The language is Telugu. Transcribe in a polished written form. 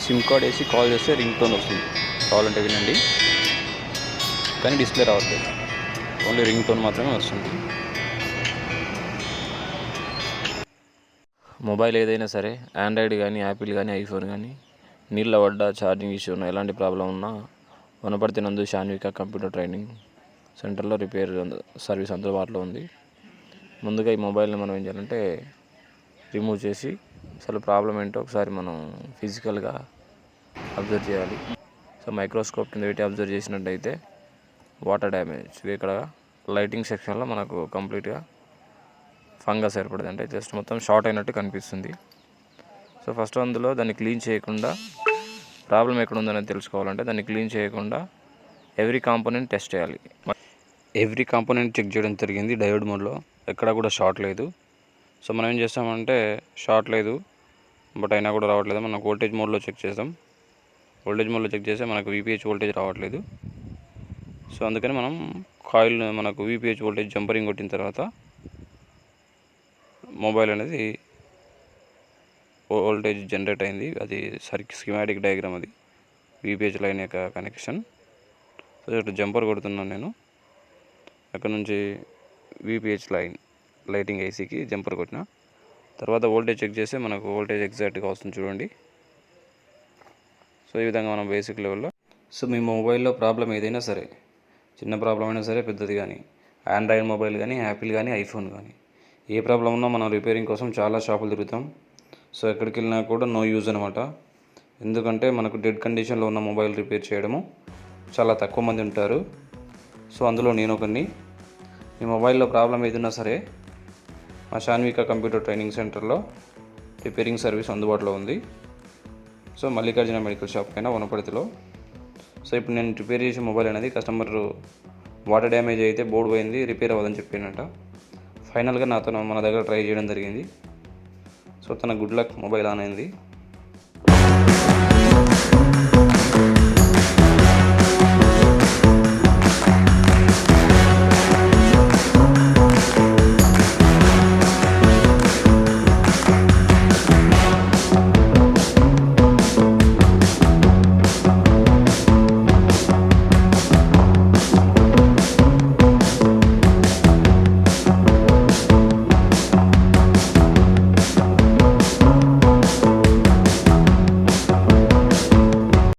సిమ్ కార్డ్ వేసి కాల్ చేస్తే రింగ్ టోన్ వస్తుంది, కావాలంటే వినండి. కానీ డిస్ప్లే రావట్లేదు, ఓన్లీ రింగ్ టోన్ మాత్రమే వస్తుంది. మొబైల్ ఏదైనా సరే, ఆండ్రాయిడ్ కానీ, యాపిల్ కానీ, ఐఫోన్ కానీ, నీళ్ళ పడ్డ, ఛార్జింగ్ ఇష్యూ ఉన్న, ఎలాంటి ప్రాబ్లం ఉన్నా వనపర్తి నందు శాన్విక కంప్యూటర్ ట్రైనింగ్ సెంటర్లో రిపేర్ సర్వీస్ అందుబాటులో ఉంది. ముందుగా ఈ మొబైల్ని మనం ఏం చేయాలంటే రిమూవ్ చేసి అసలు ప్రాబ్లం ఏంటో ఒకసారి మనం ఫిజికల్గా అబ్జర్వ్ చేయాలి. సో మైక్రోస్కోప్ కింద పెట్టి అబ్జర్వ్ చేసినట్టయితే వాటర్ డ్యామేజ్, ఇక్కడ లైటింగ్ సెక్షన్లో మనకు కంప్లీట్గా ఫంగస్ ఏర్పడింది, అంటే జస్ట్ మొత్తం షార్ట్ అయినట్టు కనిపిస్తుంది. సో ఫస్ట్ అందులో దాన్ని క్లీన్ చేయకుండా, ప్రాబ్లం ఎక్కడ ఉందనేది తెలుసుకోవాలంటే దాన్ని క్లీన్ చేయకుండా ఎవ్రీ కాంపోనెంట్ టెస్ట్ చేయాలి. ఎవ్రీ కాంపోనెంట్ చెక్ చేయడం జరిగింది డయోడ్ మోడ్లో, ఎక్కడా కూడా షార్ట్ లేదు. సో మనం ఏం చేస్తామంటే షార్ట్ లేదు బట్ అయినా కూడా రావట్లేదు, మనకు వోల్టేజ్ మోడ్లో చెక్ చేస్తాం. వోల్టేజ్ మోడ్లో చెక్ చేస్తే మనకు VPH వోల్టేజ్ రావట్లేదు. సో అందుకని మనం కాయిల్ మనకు VPH వోల్టేజ్ జంపరింగ్ కొట్టిన తర్వాత మొబైల్ అనేది వోల్టేజ్ జనరేట్ అయింది. అది స్కీమాటిక్ డయాగ్రామ్, అది VPH లైన్ యొక్క కనెక్షన్. సో ఇక్కడ జంపర్ కొడుతున్నాను నేను, అక్కడ నుంచి VPH లైటింగ్ ఐసీకి జంపర్ కొట్టిన తర్వాత వోల్టేజ్ చెక్ చేస్తే మనకు వోల్టేజ్ ఎగ్జాక్ట్గా వస్తుంది చూడండి. సో ఈ విధంగా మనం బేసిక్ లెవెల్లో, సో మీ మొబైల్లో ప్రాబ్లం ఏదైనా సరే, చిన్న ప్రాబ్లం అయినా సరే, పెద్దది కానీ, ఆండ్రాయిడ్ మొబైల్ కానీ, యాపిల్ కానీ, ఐఫోన్ కానీ, ఏ ప్రాబ్లం ఉన్నా మనం రిపేరింగ్ కోసం చాలా షాపులు తిరుగుతాం. సో ఎక్కడికి వెళ్ళినా కూడా నో యూజ్ అనమాట. ఎందుకంటే మనకు డెడ్ కండిషన్లో ఉన్న మొబైల్ రిపేర్ చేయడము చాలా తక్కువ మంది ఉంటారు. సో అందులో నేను ఒకరిని. మీ మొబైల్లో ప్రాబ్లం ఏదైనా సరే మా శాన్విక కంప్యూటర్ ట్రైనింగ్ సెంటర్లో రిపేరింగ్ సర్వీస్ అందుబాటులో ఉంది. సో మల్లికార్జున మెడికల్ షాప్ పైన వనపర్తిలో. సో ఇప్పుడు నేను రిపేర్ చేసే మొబైల్ అనేది కస్టమర్ వాటర్ డ్యామేజ్ అయితే బోర్డు పోయింది, రిపేర్ అవ్వదని చెప్పినట్ట. ఫైనల్గా మన దగ్గర ట్రై చేయడం జరిగింది. సో తన గుడ్ లక్, మొబైల్ ఆన్ అయింది.